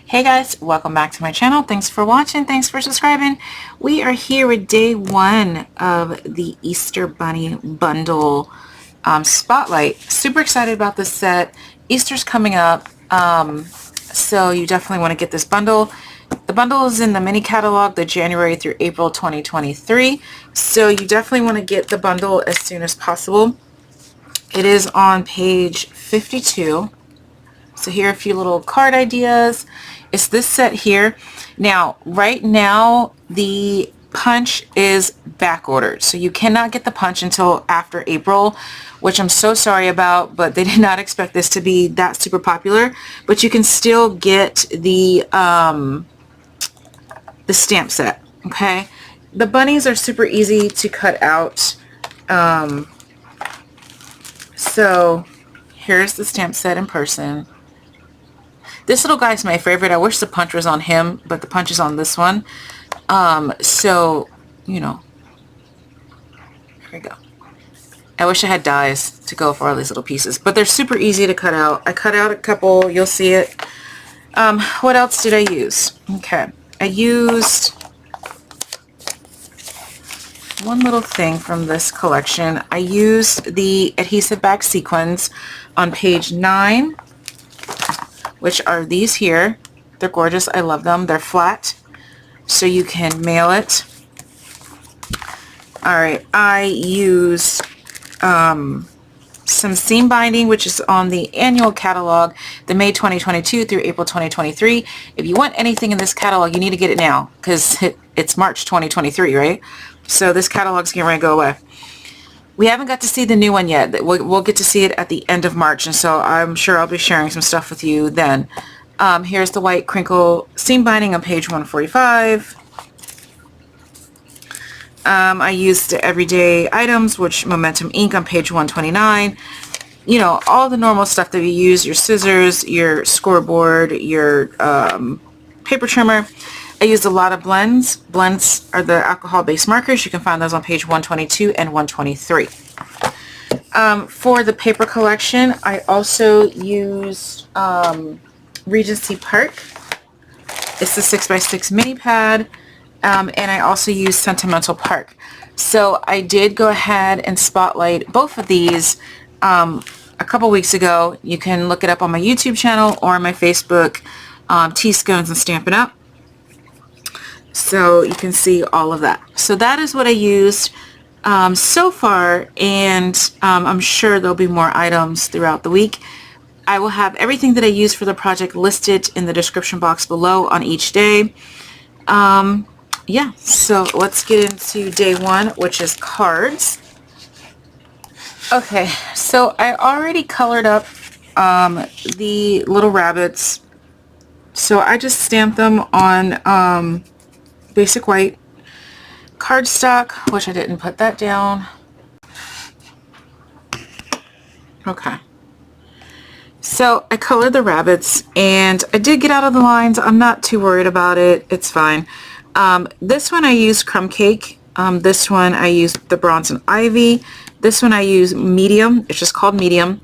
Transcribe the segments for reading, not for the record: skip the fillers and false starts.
Hey guys, welcome back to my channel. Thanks for watching. Thanks for subscribing. We are here with day one of the Easter Bunny Bundle Spotlight. Super excited about this set. Easter's coming up, so you definitely want to get this bundle. The bundle is in the mini catalog, the January through April 2023. So you definitely want to get the bundle as soon as possible. It is on page 52. So here are a few little card ideas. It's this set here. Now, right now, the punch is back ordered. So you cannot get the punch until after April, which I'm so sorry about, but they did not expect this to be that super popular. But you can still get the stamp set, okay? The bunnies are super easy to cut out. So here's the stamp set in person. This little guy's my favorite. I wish the punch was on him, but the punch is on this one. So, you know, here we go. I wish I had dies to go for all these little pieces, but they're super easy to cut out. I cut out a couple, you'll see it. What else did I use? Okay, I used one little thing from this collection. I used the Adhesive back Sequins on page 9. Which are these here. They're gorgeous. I love them. They're flat, so you can mail it. Alright, I used some seam binding, which is on the annual catalog, the May 2022 through April 2023. If you want anything in this catalog, you need to get it now, because it's March 2023, right? So this catalog's getting ready to go away. We haven't got to see the new one yet. We'll get to see it at the end of March, and so I'm sure I'll be sharing some stuff with you then. Here's the white crinkle seam binding on page 145. I used the everyday items, which Momentum ink on page 129. You know, all the normal stuff that you use, your scissors, your scoreboard, your paper trimmer. I used a lot of blends. Blends are the alcohol-based markers. You can find those on page 122 and 123. For the paper collection, I also used Regency Park. It's the 6x6 mini pad. And I also used Sentimental Park. So I did go ahead and spotlight both of these a couple weeks ago. You can look it up on my YouTube channel or on my Facebook, Teascones and Stampin' Up. So you can see all of that. So that is what I used so far, and I'm sure there'll be more items throughout the week. I will have everything that I used for the project listed in the description box below on each day. Yeah, so let's get into day one, which is cards. Okay, so I already colored up the little rabbits. So I just stamped them on basic white cardstock, which I didn't put that down. Okay, so I colored the rabbits, and I did get out of the lines. I'm not too worried about it. It's fine. This one I used Crumb Cake. This one I used the Bronze and Ivy. This one I use medium. It's just called medium.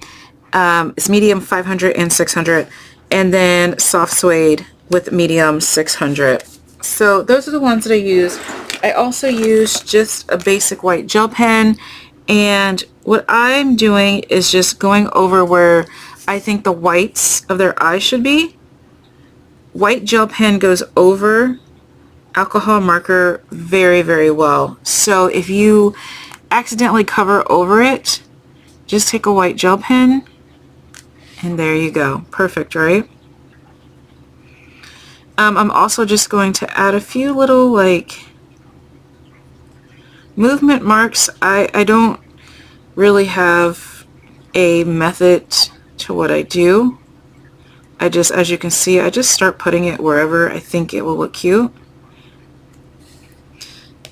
It's medium 500 and 600, and then soft suede with medium 600. So those are the ones that I use. I also use just a basic white gel pen, and what I'm doing is just going over where I think the whites of their eyes should be. White gel pen goes over alcohol marker very, very well. So if you accidentally cover over it, just take a white gel pen, and there you go. Perfect, right? I'm also just going to add a few little like movement marks. I don't really have a method to what I do. I just, as you can see, I just start putting it wherever I think it will look cute.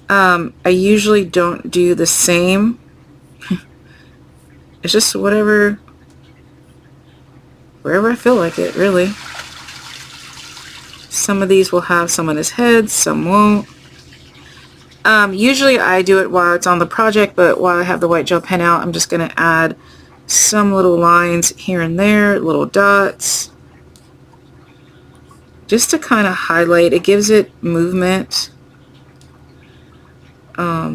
I usually don't do the same. It's just wherever I feel like it, really. Some of these will have some on his head, some won't. Usually I do it while it's on the project, but while I have the white gel pen out, I'm just going to add some little lines here and there, little dots. just to kind of highlight. It gives it movement. I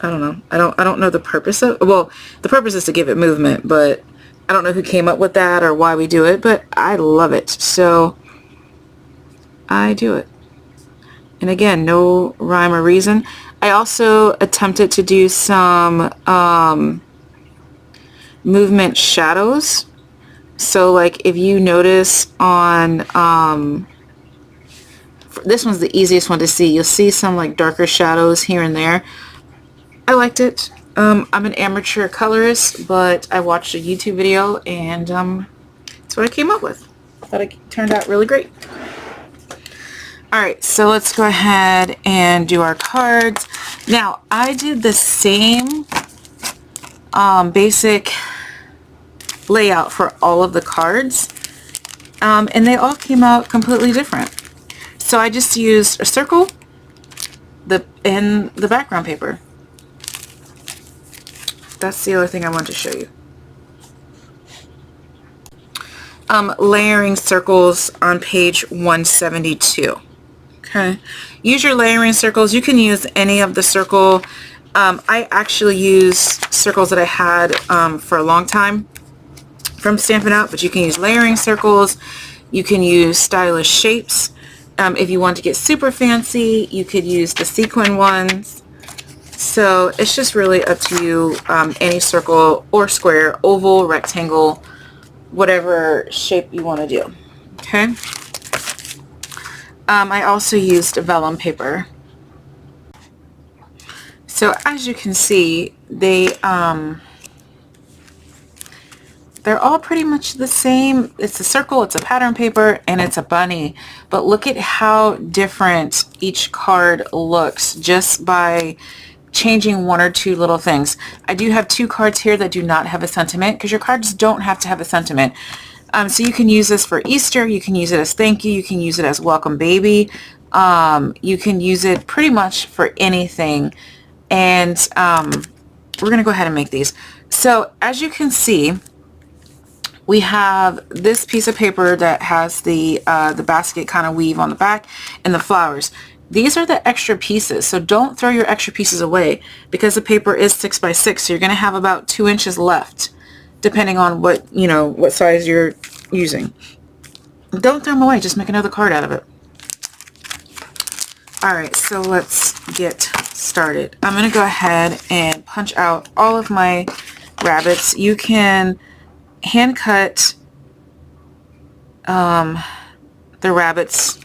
don't know. I don't know the purpose of, well, the purpose is to give it movement, but I don't know who came up with that or why we do it, but I love it. So I do it. And again, no rhyme or reason. I also attempted to do some movement shadows. So like if you notice on, this one's the easiest one to see. You'll see some like darker shadows here and there. I liked it. I'm an amateur colorist, but I watched a YouTube video and that's what I came up with. I thought it turned out really great. Alright, so let's go ahead and do our cards. Now, I did the same basic layout for all of the cards, and they all came out completely different. So I just used a circle and the background paper. That's the other thing I wanted to show you. Layering circles on page 172. Okay, use your layering circles. You can use any of the circle. I actually use circles that I had for a long time from Stampin' Up, but you can use layering circles. You can use stylish shapes. If you want to get super fancy, you could use the sequin ones. So it's just really up to you, any circle or square, oval, rectangle, whatever shape you want to do. Okay. I also used vellum paper. So as you can see, they're all pretty much the same. It's a circle, it's a pattern paper, and it's a bunny. But look at how different each card looks just by changing one or two little things. I do have two cards here that do not have a sentiment, because your cards don't have to have a sentiment. So you can use this for Easter, you can use it as thank you can use it as welcome baby, you can use it pretty much for anything. And we're going to go ahead and make these. So as you can see, we have this piece of paper that has the basket kind of weave on the back and the flowers. These are the extra pieces, so don't throw your extra pieces away, because the paper is 6 by 6, so you're going to have about 2 inches left, depending on what, you know, what size you're using. Don't throw them away, just make another card out of it. Alright, so let's get started. I'm going to go ahead and punch out all of my rabbits. You can hand cut the rabbits.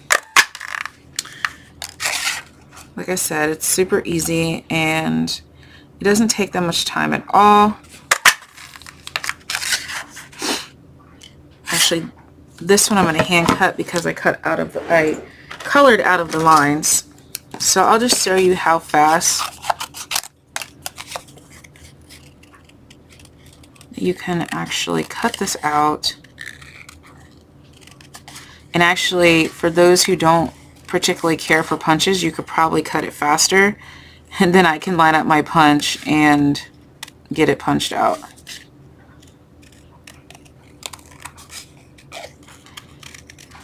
Like I said, it's super easy and it doesn't take that much time at all. Actually, this one I'm going to hand cut because I colored out of the lines. So I'll just show you how fast you can actually cut this out. And actually, for those who don't particularly care for punches, you could probably cut it faster, and then I can line up my punch and get it punched out.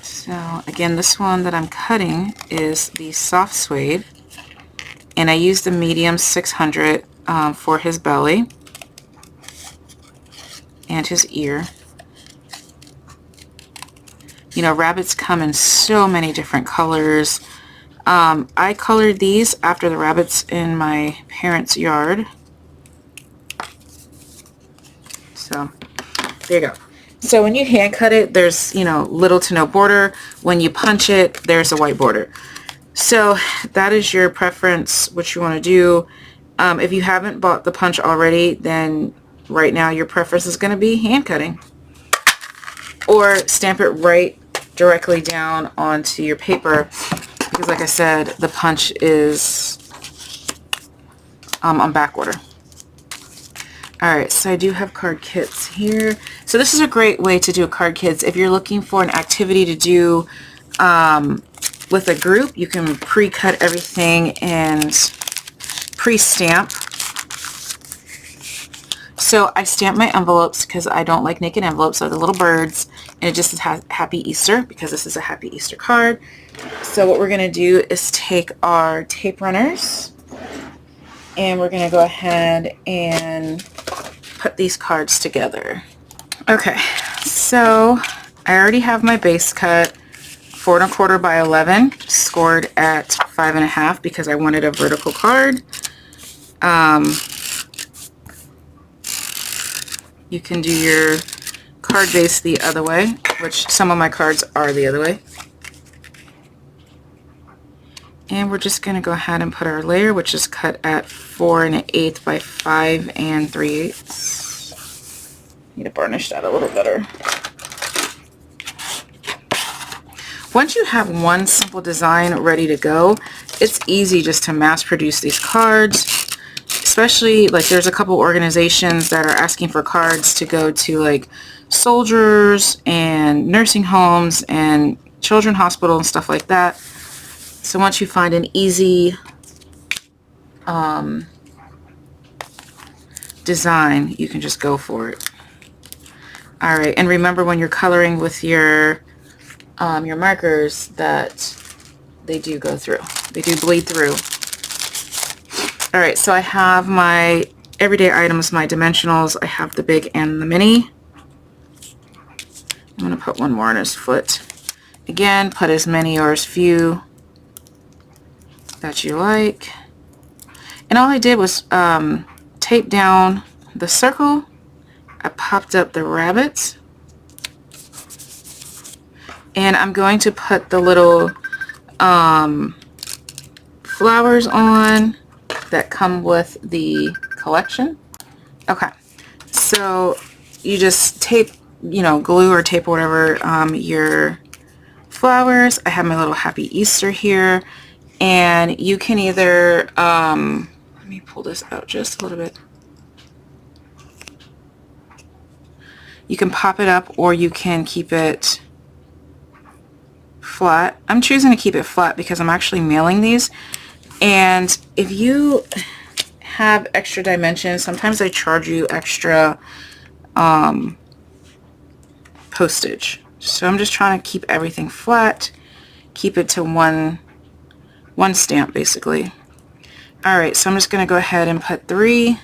So again, this one that I'm cutting is the soft suede, and I used the medium 600 for his belly and his ear. You know, rabbits come in so many different colors. I colored these after the rabbits in my parents' yard. So there you go. So when you hand cut it, there's, you know, little to no border. When you punch it, there's a white border. So that is your preference, what you want to do. If you haven't bought the punch already, then right now your preference is going to be hand cutting. Or stamp it right directly down onto your paper, because like I said, the punch is on back order. Alright, so I do have card kits here. So this is a great way to do card kits. If you're looking for an activity to do with a group, you can pre-cut everything and pre-stamp. So I stamp my envelopes because I don't like naked envelopes, so the little birds, and it just has Happy Easter because this is a Happy Easter card. So what we're going to do is take our tape runners and we're going to go ahead and put these cards together. Okay, so I already have my base cut, 4 1/4 by 11, scored at 5 1/2 because I wanted a vertical card. You can do your card base the other way, which some of my cards are the other way. And we're just going to go ahead and put our layer, which is cut at 4 1/8 by 5 3/8. Need to varnish that a little better. Once you have one simple design ready to go, it's easy just to mass produce these cards. Especially, like, there's a couple organizations that are asking for cards to go to, like, soldiers and nursing homes and children's hospital and stuff like that. So once you find an easy design, you can just go for it. All right, and remember when you're coloring with your markers that they do go through. They do bleed through. All right, so I have my everyday items, my dimensionals. I have the big and the mini. I'm going to put one more on his foot. Again, put as many or as few that you like. And all I did was tape down the circle. I popped up the rabbits. And I'm going to put the little flowers on that come with the collection. Okay, so you just tape, you know, glue or tape or whatever your flowers. I have my little Happy Easter here, and you can either let me pull this out just a little bit. You can pop it up or you can keep it flat. I'm choosing to keep it flat because I'm actually mailing these, and if you have extra dimensions, sometimes they charge you extra postage. So I'm just trying to keep everything flat, keep it to one stamp basically. Alright, so I'm just going to go ahead and put 3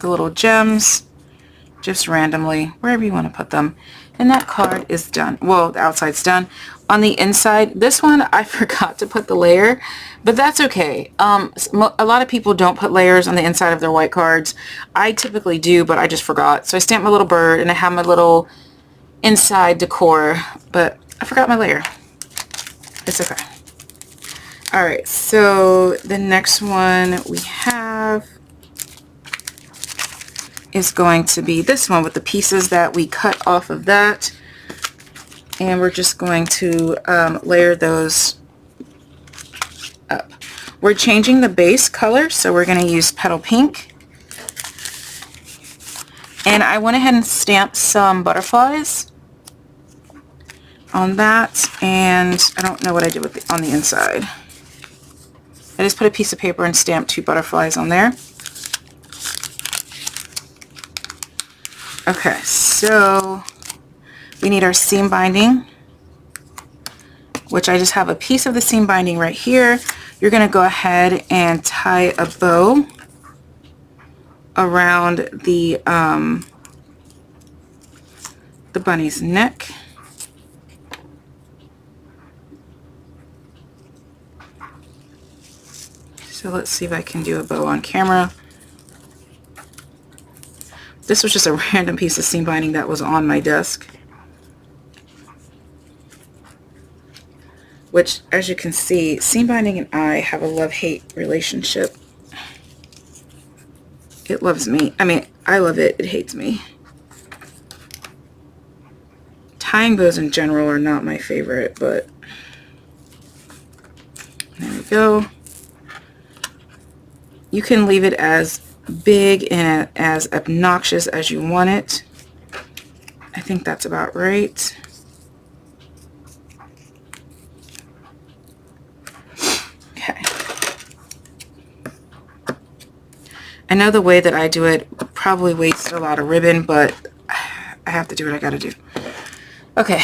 the little gems just randomly wherever you want to put them, and that card is done. Well, the outside's done. On the inside, this one I forgot to put the layer, but that's okay. A lot of people don't put layers on the inside of their white cards. I typically do, but I just forgot. So I stamped my little bird and I have my little inside decor, but I forgot my layer. It's okay. Alright, so the next one we have is going to be this one with the pieces that we cut off of that. And we're just going to layer those up. We're changing the base color, so we're going to use Petal Pink. And I went ahead and stamped some butterflies on that, and I don't know what I did with on the inside. I just put a piece of paper and stamped 2 butterflies on there. Okay, so we need our seam binding, which I just have a piece of the seam binding right here. You're going to go ahead and tie a bow around the bunny's neck. So let's see if I can do a bow on camera. This was just a random piece of seam binding that was on my desk, which, as you can see, seam binding and I have a love-hate relationship. It loves me. I mean, I love it. It hates me. Tying bows in general are not my favorite, but there we go. You can leave it as big and as obnoxious as you want it. I think that's about right. Okay. I know the way that I do it probably wastes a lot of ribbon, but I have to do what I gotta do. Okay.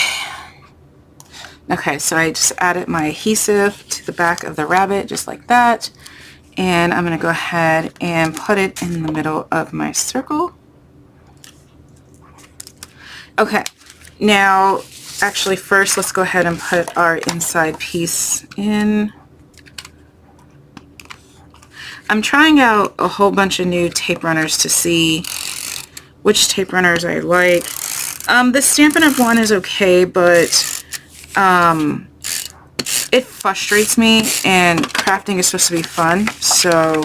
Okay, so I just added my adhesive to the back of the rabbit, just like that. And I'm going to go ahead and put it in the middle of my circle. Okay, now, actually first, let's go ahead and put our inside piece in. I'm trying out a whole bunch of new tape runners to see which tape runners I like. The Stampin' Up! One is okay, but it frustrates me, and crafting is supposed to be fun, so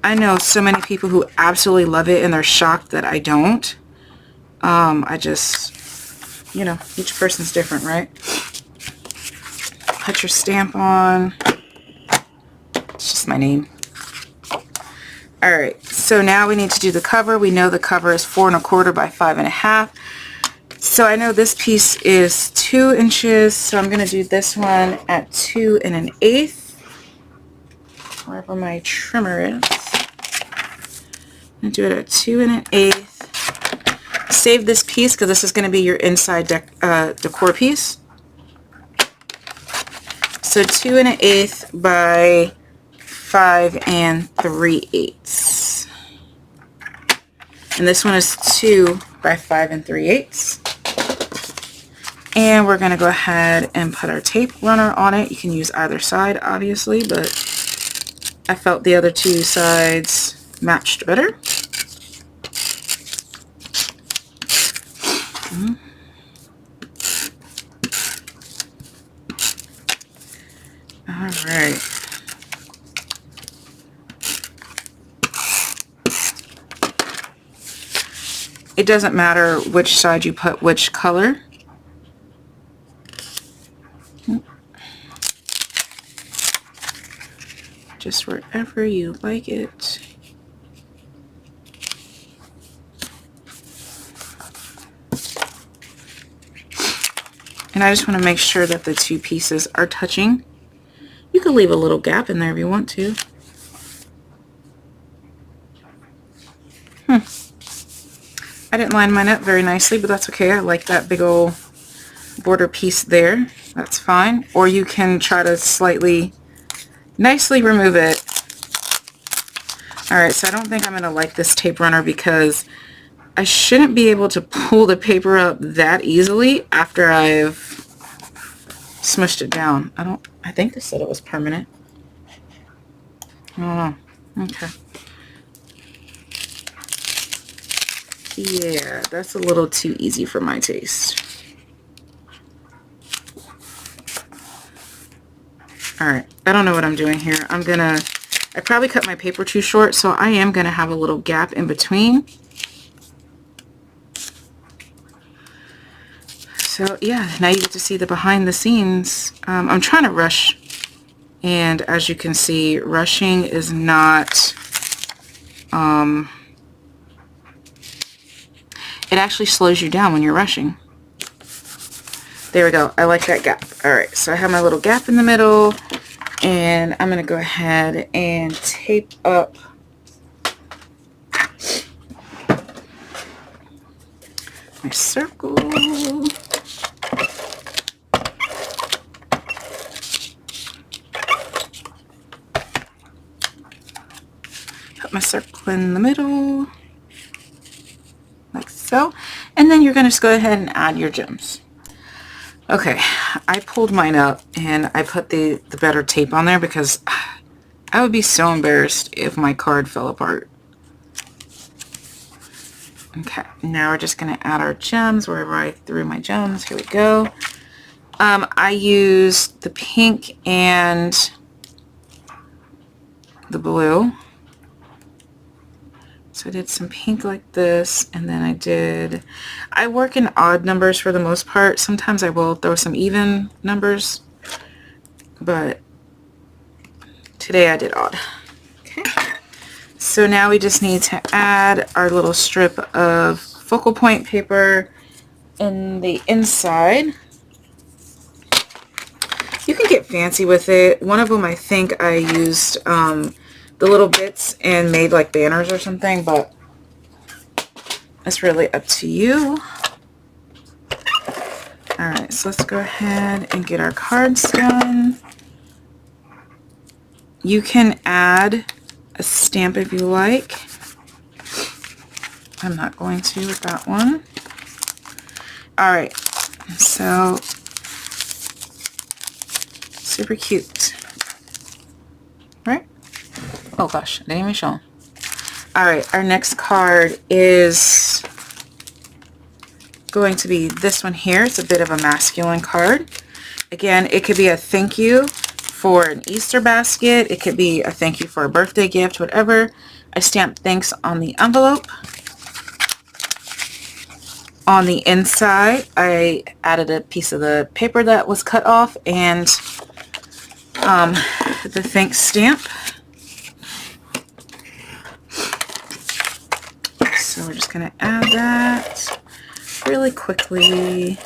I know so many people who absolutely love it and they're shocked that I don't. I just, you know, each person's different, right? Put your stamp on. It's just my name. Alright, so now we need to do the cover. We know the cover is 4 1/4 by 5 1/2. So I know this piece is 2 inches, so I'm going to do this one at 2 1/8. Wherever my trimmer is. I'm going to do it at 2 1/8. Save this piece because this is going to be your inside decor piece. So 2 1/8 by 5 3/8. And this one is 2 by 5 3/8. And we're going to go ahead and put our tape runner on it. You can use either side, obviously, but I felt the other two sides matched better. All right. It doesn't matter which side you put which color. Just wherever you like it. And I just want to make sure that the two pieces are touching. You could leave a little gap in there if you want to. I didn't line mine up very nicely, but that's okay. I like that big old border piece there. That's fine. Or you can try to nicely remove it. Alright, so I don't think I'm going to like this tape runner because I shouldn't be able to pull the paper up that easily after I've smushed it down. I think they said it was permanent. I don't know. Okay. Yeah, that's a little too easy for my taste. Alright, I don't know what I'm doing here. I probably cut my paper too short, so I am going to have a little gap in between. So yeah, now you get to see the behind the scenes. I'm trying to rush, and as you can see, rushing is not, it actually slows you down when you're rushing. There we go. I like that gap. Alright, so I have my little gap in the middle, and I'm going to go ahead and tape up my circle. Put my circle in the middle, like so. And then you're going to just go ahead and add your gems. Okay, I pulled mine up and I put the better tape on there because I would be so embarrassed if my card fell apart. Okay, now we're just going to add our gems wherever I threw my gems. Here we go. I used the pink and the blue. So I did some pink like this, and then I work in odd numbers for the most part. Sometimes I will throw some even numbers, but today I did odd. Okay. So now we just need to add our little strip of focal point paper in the inside. You can get fancy with it. One of them, I think I used the little bits and made like banners or something, but it's really up to you. Alright, so let's go ahead and get our cards done. You can add a stamp if you like. I'm not going to with that one. Alright, so super cute. Right? Oh gosh, I didn't even show them. Alright, our next card is going to be this one here. It's a bit of a masculine card. Again, it could be a thank you for an Easter basket. It could be a thank you for a birthday gift, whatever. I stamped thanks on the envelope. On the inside, I added a piece of the paper that was cut off and the thanks stamp. So we're just going to add that really quickly.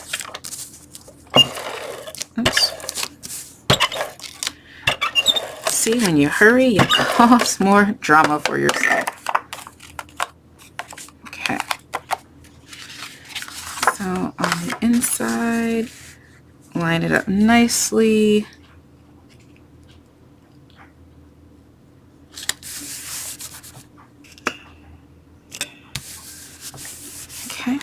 Oops. See, when you hurry, you cause more drama for yourself. Okay. So on the inside, line it up nicely. Okay.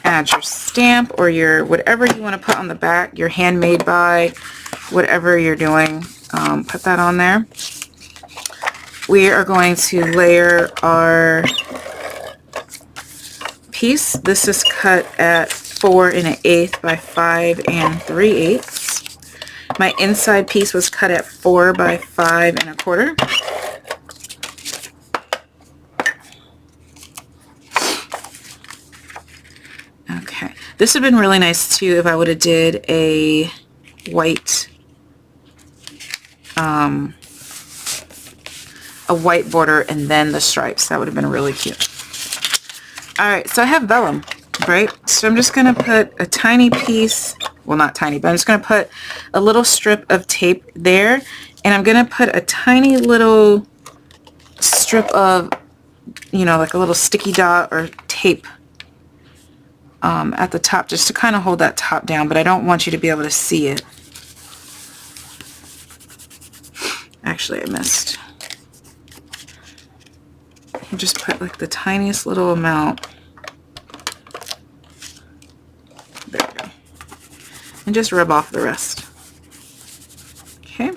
Add your stamp or your whatever you want to put on the back, your handmade by, whatever you're doing, put that on there. We are going to layer our piece. This is cut at 4 1/8 by 5 3/8. My inside piece was cut at 4 by 5 1/4. Okay, this would have been really nice too if I would have did a white border and then the stripes. That would have been really cute. Alright, so I have vellum, right? So I'm just going to put a tiny piece, well not tiny, but I'm just going to put a little strip of tape there, and I'm going to put a tiny little strip of, you know, like a little sticky dot or tape at the top just to kind of hold that top down, but I don't want you to be able to see it. Actually, I missed. You just put like the tiniest little amount. There we go. And just rub off the rest. Okay.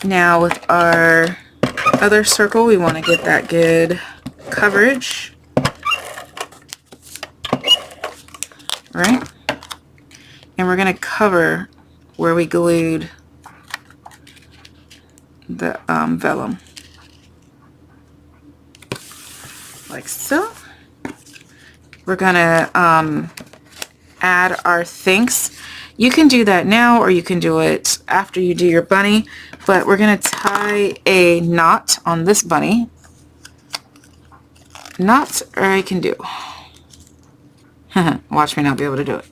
Now with our other circle, we want to get that good coverage. Right? And we're going to cover where we glued the vellum. Like so. We're going to add our thanks. You can do that now or you can do it after you do your bunny, but we're going to tie a knot on this bunny. Knot, or I can do. Watch me not be able to do it.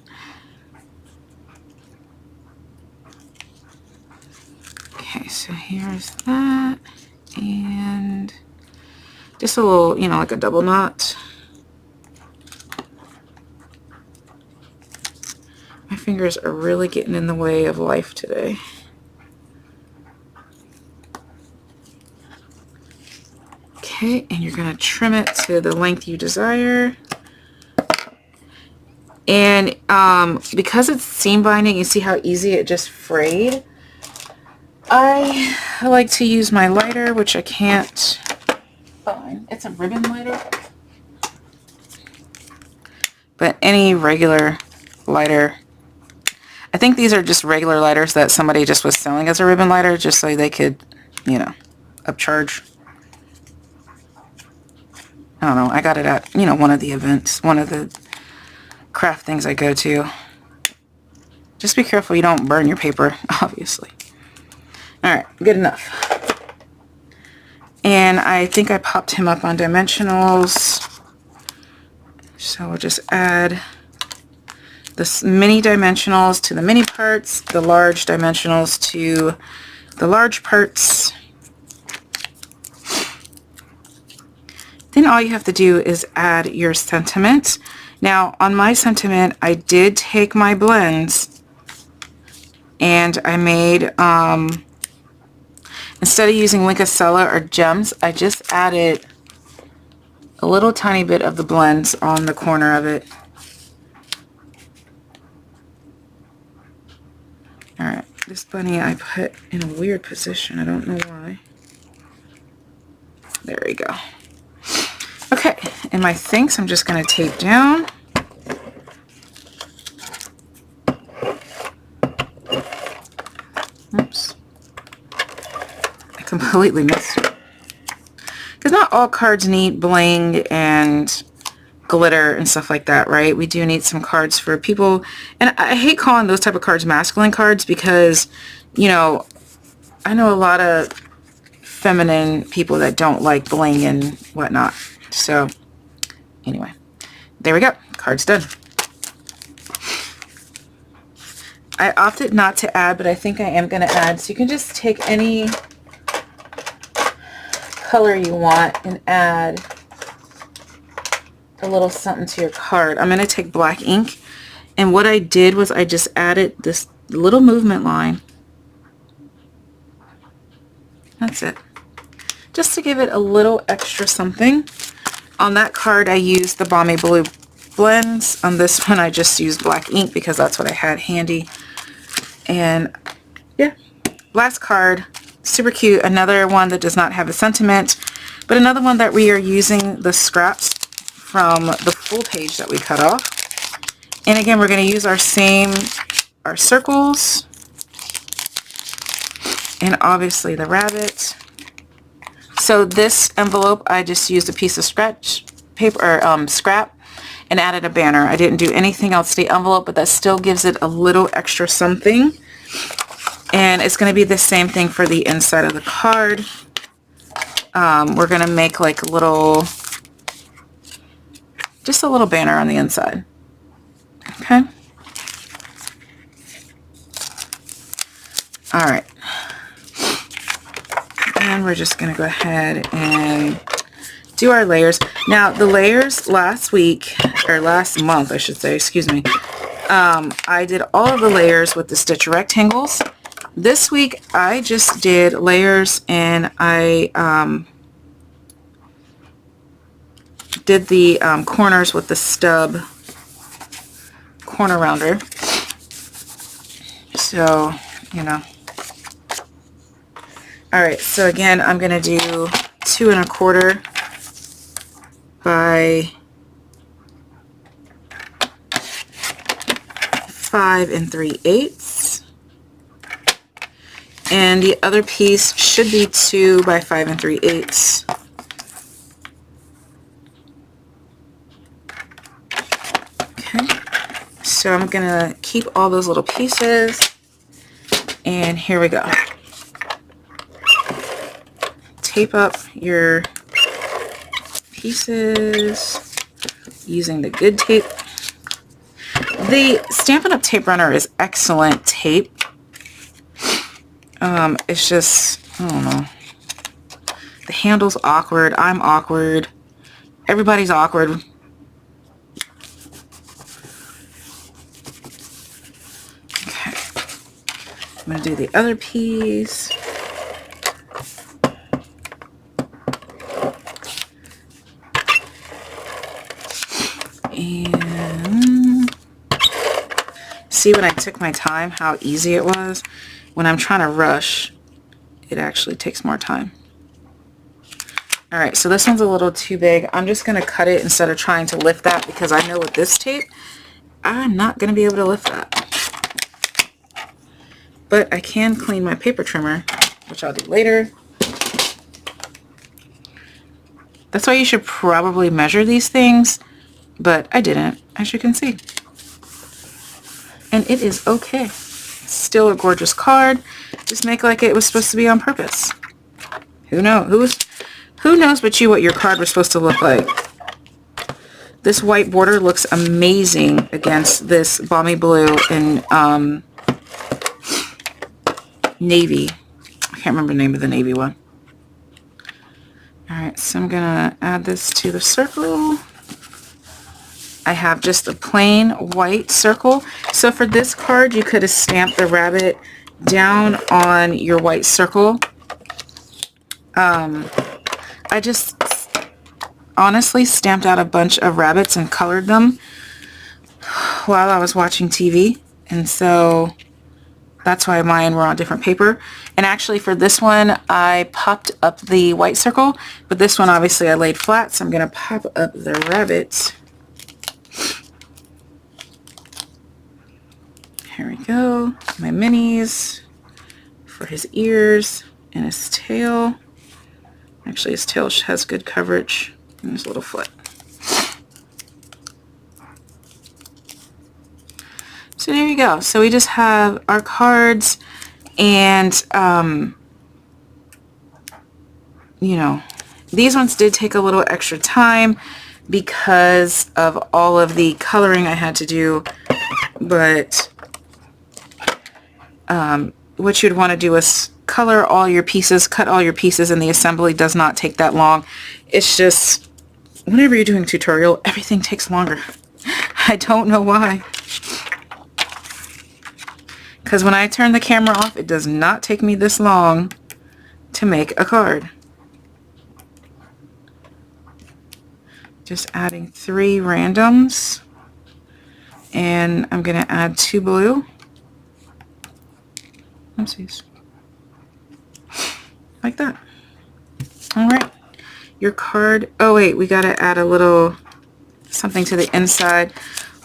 Okay, so here's that, and just a little, you know, like a double knot. My fingers are really getting in the way of life today. Okay, and you're going to trim it to the length you desire. And because it's seam binding, you see how easy it just frayed. I like to use my lighter, which I can't find. It's a ribbon lighter. But any regular lighter. I think these are just regular lighters that somebody just was selling as a ribbon lighter just so they could, you know, upcharge. I don't know. I got it at, you know, one of the events, one of the craft things I go to. Just be careful you don't burn your paper, obviously. Alright, good enough. And I think I popped him up on dimensionals. So we'll just add the mini dimensionals to the mini parts, the large dimensionals to the large parts. Then all you have to do is add your sentiment. Now on my sentiment, I did take my blends and I made, instead of using Winkacella or gems, I just added a little tiny bit of the blends on the corner of it. Alright, this bunny I put in a weird position. I don't know why. There we go. Okay, and my thinks I'm just going to tape down. Oops. I completely missed it. Because not all cards need bling and glitter and stuff like that, right? We do need some cards for people, and I hate calling those type of cards masculine cards because, you know, I know a lot of feminine people that don't like bling and whatnot. So anyway, there we go. Card's done. I opted not to add, but I think I am going to add. So you can just take any color you want and add a little something to your card. I'm going to take black ink, and what I did was I just added this little movement line. That's it. Just to give it a little extra something. On that card I used the Balmy Blue blends. On this one I just used black ink because that's what I had handy. And yeah, last card, super cute. Another one that does not have a sentiment, but another one that we are using the scraps from the full page that we cut off. And again, we're going to use our circles, and obviously the rabbit. So this envelope, I just used a piece of scratch paper or scrap and added a banner. I didn't do anything else to the envelope, but that still gives it a little extra something. And it's going to be the same thing for the inside of the card. We're going to make like a little, just a little banner on the inside. Okay. All right. And we're just going to go ahead and do our layers. Now the layers last week, or last month I should say, excuse me, I did all of the layers with the stitch rectangles. This week I just did layers, and I did the corners with the stub corner rounder. So, you know. Alright, so again, I'm going to do 2 1/4 by 5 3/8. And the other piece should be 2 by 5 3/8. Okay, so I'm going to keep all those little pieces, and here we go. Tape up your pieces using the good tape. The Stampin' Up! Tape Runner is excellent tape. It's just, I don't know. The handle's awkward. I'm awkward. Everybody's awkward. Okay. I'm going to do the other piece. And see, when I took my time, how easy it was. When I'm trying to rush, it actually takes more time. Alright, so this one's a little too big. I'm just going to cut it instead of trying to lift that, because I know with this tape, I'm not going to be able to lift that. But I can clean my paper trimmer, which I'll do later. That's why you should probably measure these things, but I didn't, as you can see. And it is okay. Still a gorgeous card. Just make like it was supposed to be on purpose. Who knows? Who knows but you what your card was supposed to look like? This white border looks amazing against this Balmy Blue and navy. I can't remember the name of the navy one. Alright, so I'm going to add this to the circle. I have just a plain white circle. So for this card, you could have stamped the rabbit down on your white circle. I just honestly stamped out a bunch of rabbits and colored them while I was watching TV. And so that's why mine were on different paper. And actually for this one, I popped up the white circle, but this one obviously I laid flat, so I'm going to pop up the rabbit. Here we go. My minis for his ears and his tail. Actually, his tail has good coverage and his little foot. So there you go. So we just have our cards and, you know, these ones did take a little extra time because of all of the coloring I had to do, but what you'd want to do is color all your pieces, cut all your pieces, and the assembly does not take that long. It's just, whenever you're doing a tutorial, everything takes longer. I don't know why. Because when I turn the camera off, it does not take me this long to make a card. Just adding 3 randoms. And I'm going to add 2 blue. Oopsies. Like that. Alright. Your card. Oh wait, we got to add a little something to the inside.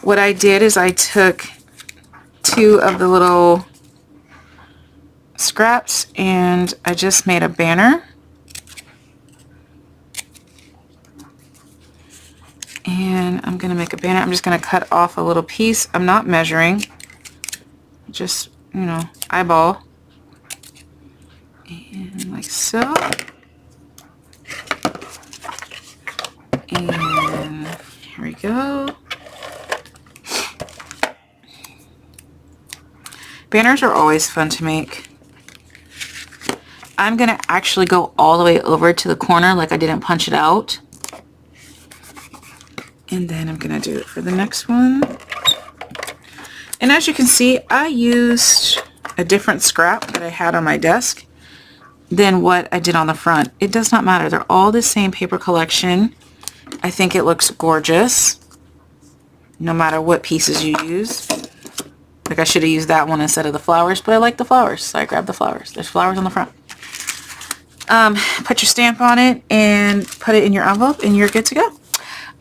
What I did is I took 2 of the little scraps and I just made a banner. And I'm going to make a banner. I'm just going to cut off a little piece. I'm not measuring. Just, you know, eyeball. And like so. And here we go. Banners are always fun to make. I'm going to actually go all the way over to the corner like I didn't punch it out. And then I'm going to do it for the next one. And as you can see, I used a different scrap that I had on my desk than what I did on the front. It does not matter. They're all the same paper collection. I think it looks gorgeous no matter what pieces you use. Like I should have used that one instead of the flowers, but I like the flowers, so I grabbed the flowers. There's flowers on the front. Put your stamp on it and put it in your envelope and you're good to go.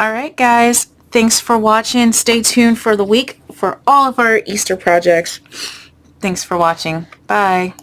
Alright guys, thanks for watching. Stay tuned for the week for all of our Easter projects. Thanks for watching. Bye.